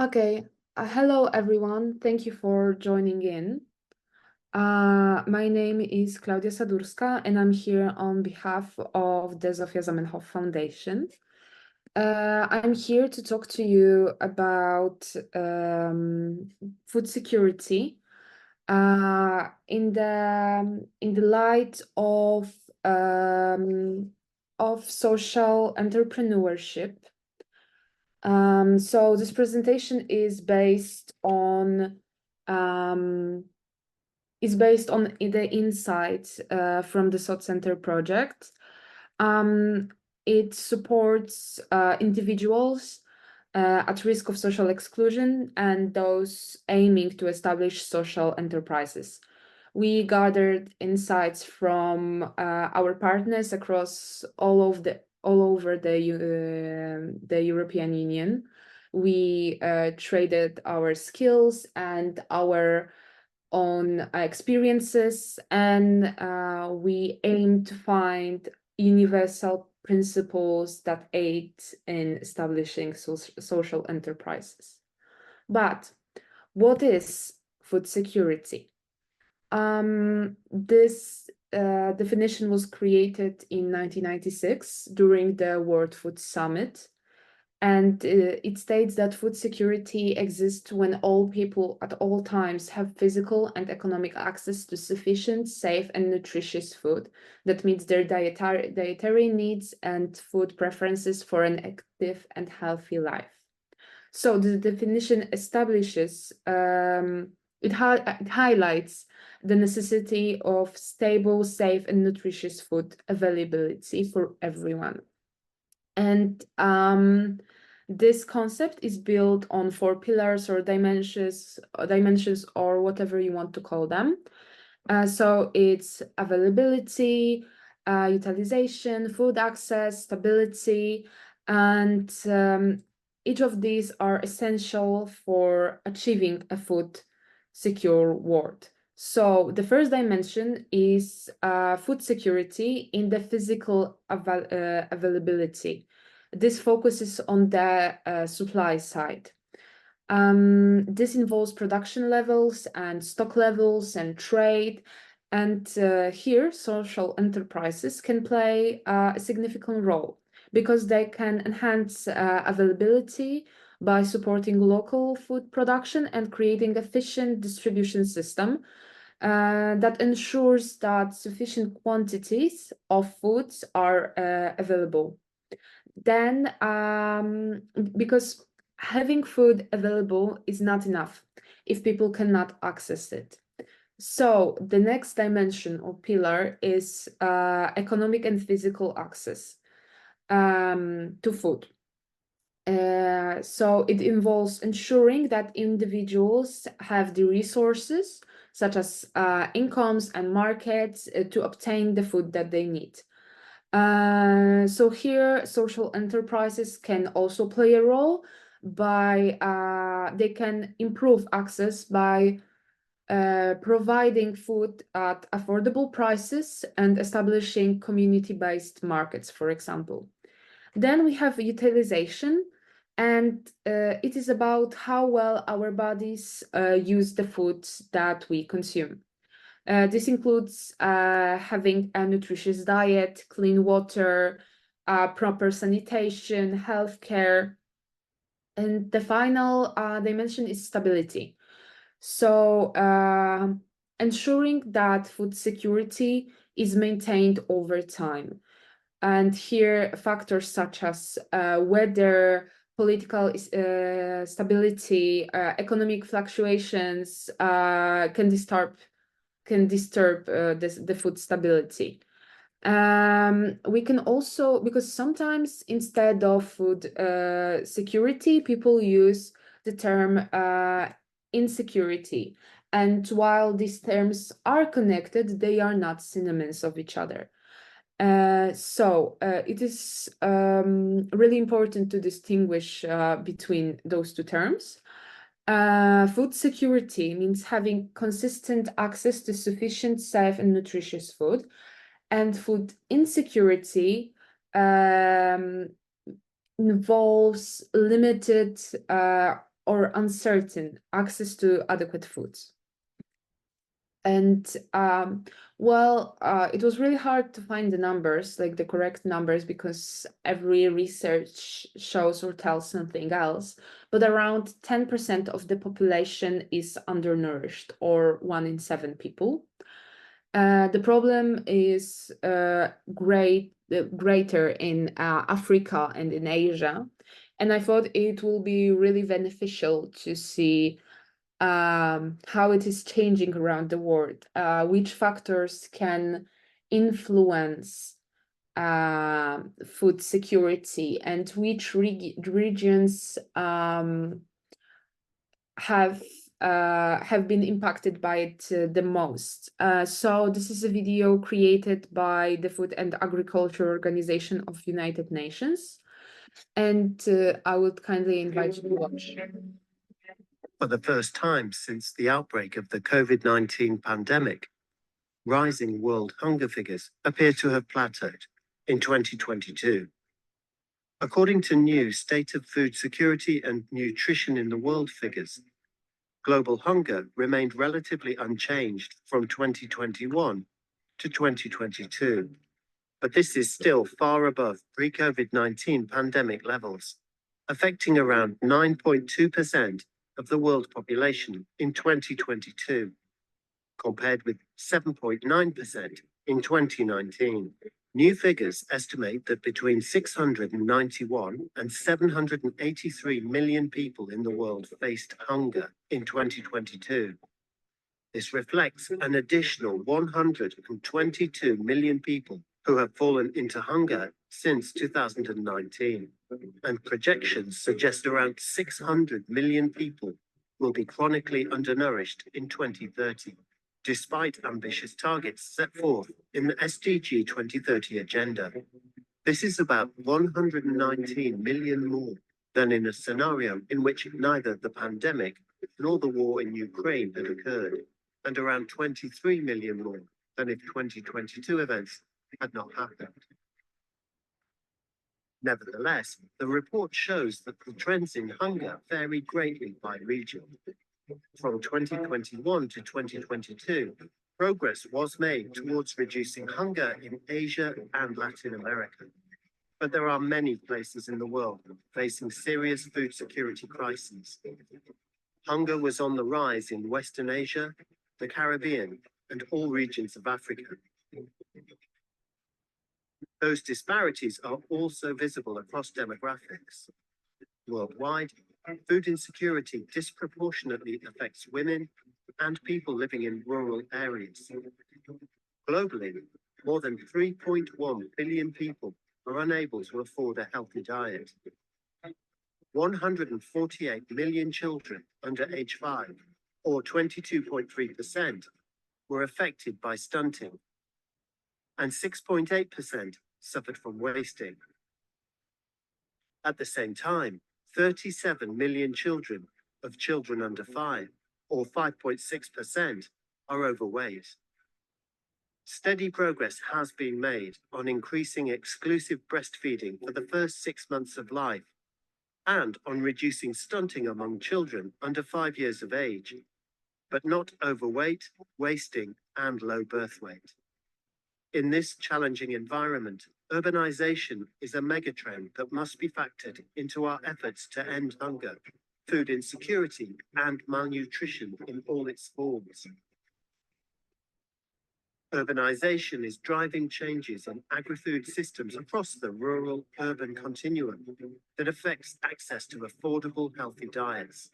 Okay, hello everyone. Thank you for joining in. My name is Klaudia Sadurska, and I'm here on behalf of the Zofia Zamenhof Foundation. I'm here to talk to you about food security in the light of social entrepreneurship. So this presentation is based on the insights from the SOCENTER project. It supports individuals at risk of social exclusion and those aiming to establish social enterprises. We gathered insights from our partners across all over the European Union. We traded our skills and our own experiences, and we aim to find universal principles that aid in establishing social enterprises. But what is food security? This definition was created in 1996 during the World Food Summit, and it states that food security exists when all people at all times have physical and economic access to sufficient, safe, and nutritious food that meets their dietary needs and food preferences for an active and healthy life. So the definition establishes, it highlights the necessity of stable, safe, and nutritious food availability for everyone. And this concept is built on 4 pillars or dimensions or whatever you want to call them. So it's availability, utilization, food access, stability, and each of these are essential for achieving a food secure world. So the first dimension is food security in the physical availability. This focuses on the supply side. This involves production levels and stock levels and trade. And here, social enterprises can play a significant role because they can enhance availability by supporting local food production and creating efficient distribution system that ensures that sufficient quantities of foods are available. Then, because having food available is not enough if people cannot access it. So the next dimension or pillar is economic and physical access to food. So it involves ensuring that individuals have the resources, such as incomes and markets, to obtain the food that they need. So here, social enterprises can also play a role by they can improve access by providing food at affordable prices and establishing community-based markets, for example. Then we have utilization, and it is about how well our bodies use the foods that we consume. This includes having a nutritious diet, clean water, proper sanitation, healthcare. And the final dimension is stability. So ensuring that food security is maintained over time. And here factors such as weather, political stability, economic fluctuations can disturb the food stability. We can also, because sometimes instead of food security, people use the term insecurity. And while these terms are connected, they are not synonyms of each other. So it is really important to distinguish between those two terms. Food security means having consistent access to sufficient, safe, and nutritious food. And food insecurity involves limited or uncertain access to adequate foods. And it was really hard to find the numbers, like the correct numbers, because every research shows or tells something else. But around 10% of the population is undernourished, or 1 in 7 people. The problem is greater in Africa and in Asia. And I thought it will be really beneficial to see how it is changing around the world, which factors can influence food security, and which regions have been impacted by it the most. So this is a video created by the Food and Agriculture Organization of United Nations, and I would kindly invite you to watch. For the first time since the outbreak of the COVID-19 pandemic, rising world hunger figures appear to have plateaued in 2022. According to new State of Food Security and Nutrition in the World figures, global hunger remained relatively unchanged from 2021 to 2022. But this is still far above pre-COVID-19 pandemic levels, affecting around 9.2% of the world population in 2022, compared with 7.9% in 2019. New figures estimate that between 691 and 783 million people in the world faced hunger in 2022. This reflects an additional 122 million people who have fallen into hunger since 2019, and projections suggest around 600 million people will be chronically undernourished in 2030, despite ambitious targets set forth in the SDG 2030 agenda. This is about 119 million more than in a scenario in which neither the pandemic nor the war in Ukraine had occurred, and around 23 million more than if 2022 events had not happened. Nevertheless, the report shows that the trends in hunger vary greatly by region. From 2021 to 2022, progress was made towards reducing hunger in Asia and Latin America. But there are many places in the world facing serious food security crises. Hunger was on the rise in Western Asia, the Caribbean, and all regions of Africa. Those disparities are also visible across demographics. Worldwide, food insecurity disproportionately affects women and people living in rural areas. Globally, more than 3.1 billion people are unable to afford a healthy diet. 148 million children under age 5, or 22.3%, were affected by stunting, and 6.8% suffered from wasting. At the same time, 37 million children under 5, or 5.6%, are overweight. Steady progress has been made on increasing exclusive breastfeeding for the first 6 months of life, and on reducing stunting among children under 5 years of age, but not overweight, wasting, and low birth weight. In this challenging environment, urbanization is a megatrend that must be factored into our efforts to end hunger, food insecurity, and malnutrition in all its forms. Urbanization is driving changes in agri-food systems across the rural-urban continuum that affects access to affordable, healthy diets,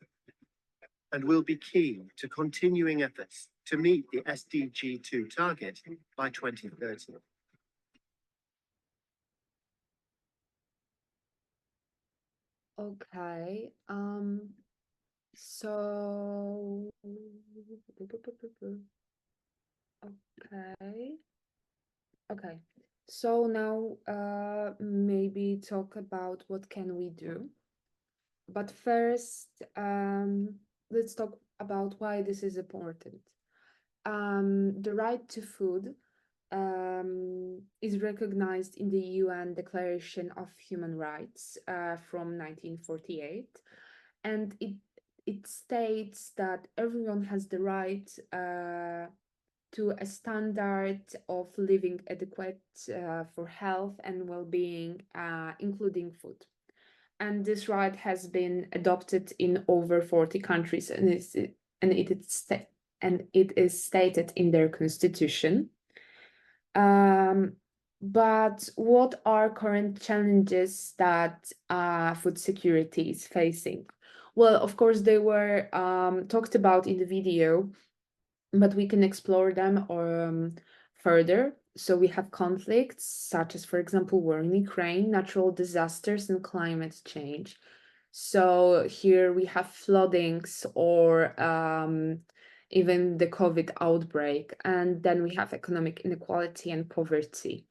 and will be key to continuing efforts to meet the SDG 2 target by 2030. Okay, okay. So now maybe talk about what can we do. But first, let's talk about why this is important. The right to food is recognized in the UN Declaration of Human Rights from 1948, and it states that everyone has the right to a standard of living adequate for health and well-being, including food. And this right has been adopted in over 40 countries, and it is stated in their constitution. But what are current challenges that food security is facing? Well, of course, they were talked about in the video, but we can explore them further. So we have conflicts such as, for example, war in Ukraine, natural disasters, and climate change. So here we have floodings or even the COVID outbreak. And then we have economic inequality and poverty.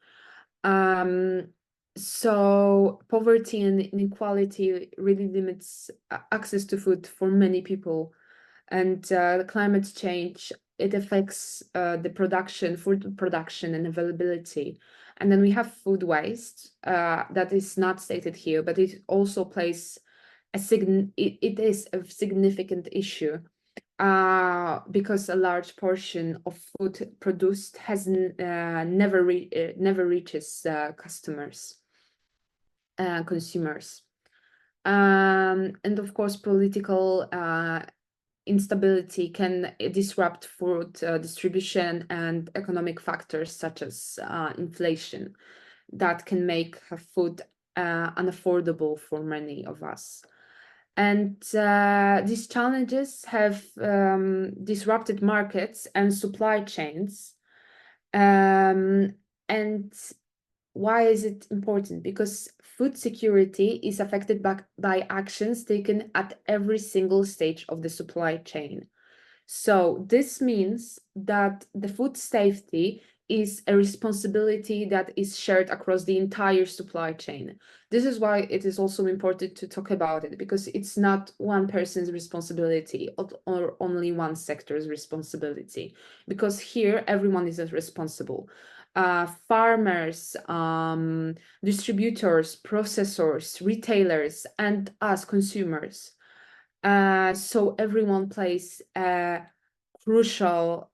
So poverty and inequality really limits access to food for many people. And climate change, it affects the production, food production and availability. And then we have food waste that is not stated here, but it also plays it is a significant issue because a large portion of food produced has never reaches customers, consumers. And of course, political instability can disrupt food distribution, and economic factors such as inflation that can make food unaffordable for many of us. And these challenges have disrupted markets and supply chains. And why is it important? Because food security is affected by actions taken at every single stage of the supply chain. So this means that the food safety is a responsibility that is shared across the entire supply chain. This is why it is also important to talk about it, because it's not one person's responsibility or only one sector's responsibility, because here everyone is responsible. Farmers, distributors, processors, retailers, and us consumers. So everyone plays a crucial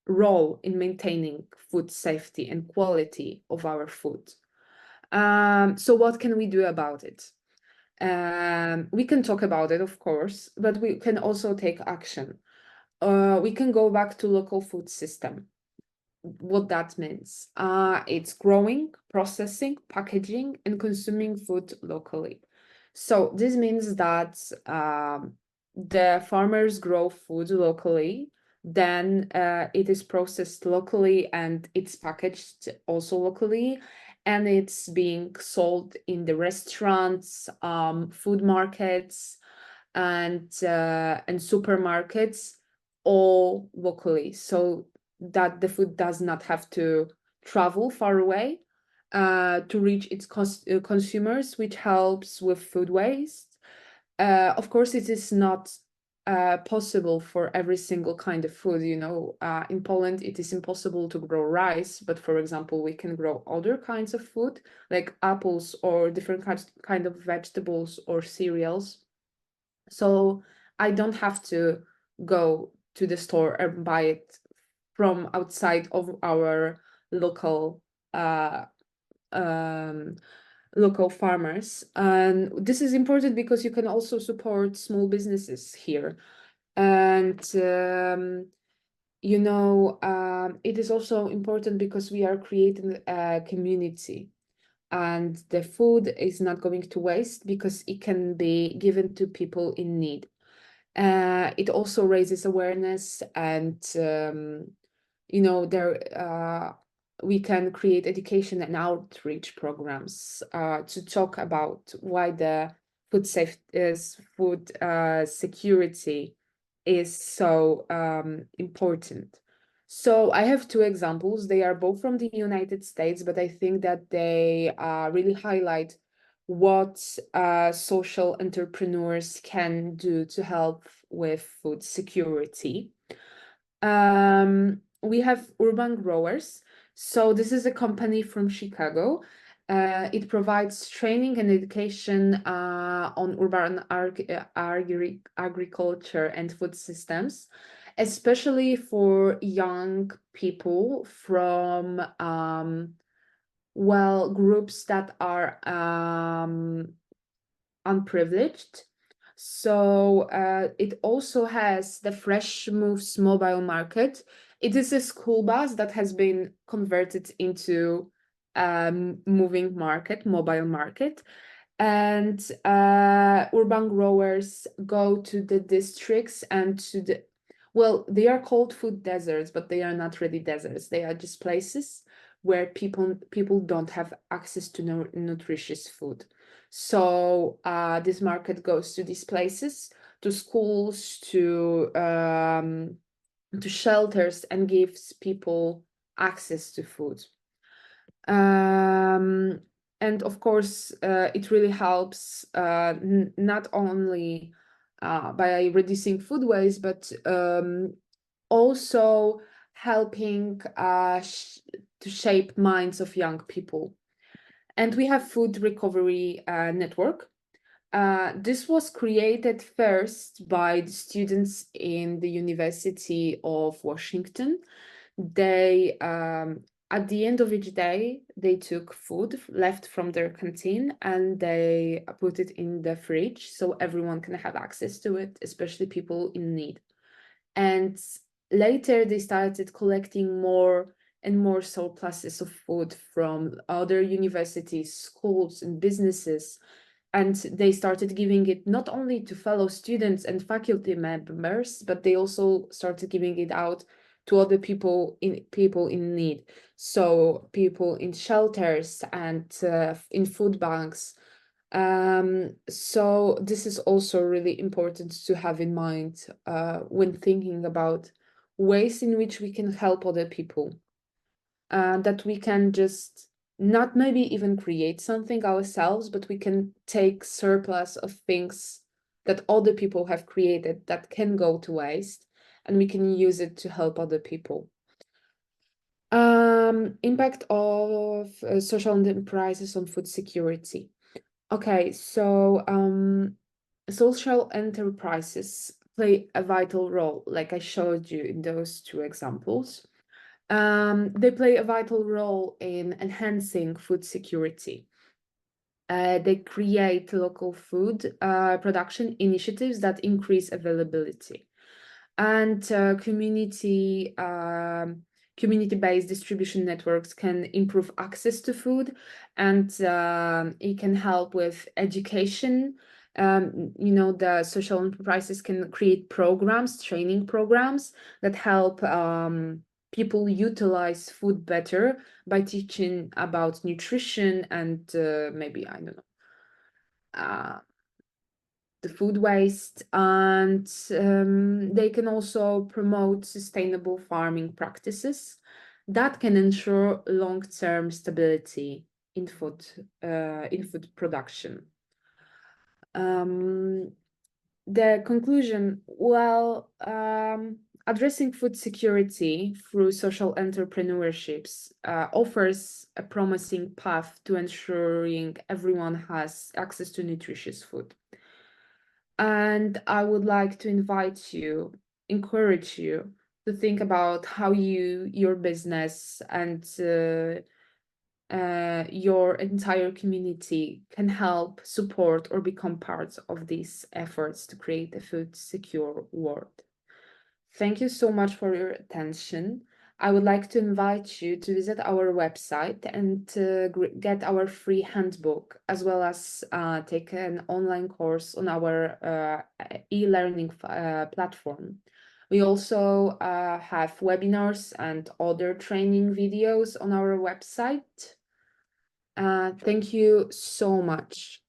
role in maintaining food safety and quality of our food. So what can we do about it? We can talk about it, of course, but we can also take action. We can go back to local food system. What that means? It's growing, processing, packaging, and consuming food locally. So this means that the farmers grow food locally, then it is processed locally and it's packaged also locally, and it's being sold in the restaurants, food markets, and supermarkets, all locally, so that the food does not have to travel far away to reach its consumers, which helps with food waste. Of course, it is not possible for every single kind of food. You know, in Poland, it is impossible to grow rice, but for example, we can grow other kinds of food like apples or different kind of vegetables or cereals. So I don't have to go to the store and buy it from outside of our local local farmers. And this is important because you can also support small businesses here. And you know, it is also important because we are creating a community, and the food is not going to waste because it can be given to people in need. It also raises awareness, and you know, we can create education and outreach programs to talk about why the food security is so important. So I have two examples. They are both from the United States, but I think that they really highlight what social entrepreneurs can do to help with food security. We have Urban Growers. So this is a company from Chicago, It provides training and education on urban agriculture and food systems, especially for young people from groups that are unprivileged. So it also has the Fresh Moves mobile market. It is a school bus that has been converted into moving market, mobile market. And urban growers go to the districts and to the, they are called food deserts, but they are not really deserts. They are just places where people don't have access to nutritious food. So this market goes to these places, to schools, to shelters, and gives people access to food. And of course, it really helps not only by reducing food waste, but also helping to shape minds of young people. And we have Food Recovery Network. This was created first by the students in the University of Washington. They at the end of each day, they took food left from their canteen and they put it in the fridge so everyone can have access to it, especially people in need. And later they started collecting more and more surpluses of food from other universities, schools, and businesses. And they started giving it not only to fellow students and faculty members, but they also started giving it out to other people in need. So people in shelters and in food banks. So this is also really important to have in mind when thinking about ways in which we can help other people. That we can just not maybe even create something ourselves, but we can take surplus of things that other people have created that can go to waste, and we can use it to help other people. Impact of social enterprises on food security. Okay, so social enterprises play a vital role, like I showed you in those two examples. They play a vital role in enhancing food security. They create local food production initiatives that increase availability. And community-based distribution networks can improve access to food, and it can help with education. The social enterprises can create programs, training programs that help people utilize food better by teaching about nutrition and maybe, I don't know, the food waste. And they can also promote sustainable farming practices that can ensure long-term stability in food production. The conclusion, addressing food security through social entrepreneurships offers a promising path to ensuring everyone has access to nutritious food. And I would like to encourage you to think about how your business and your entire community can help, support, or become part of these efforts to create a food secure world. Thank you so much for your attention. I would like to invite you to visit our website and get our free handbook, as well as take an online course on our e-learning platform. We also have webinars and other training videos on our website. Thank you so much.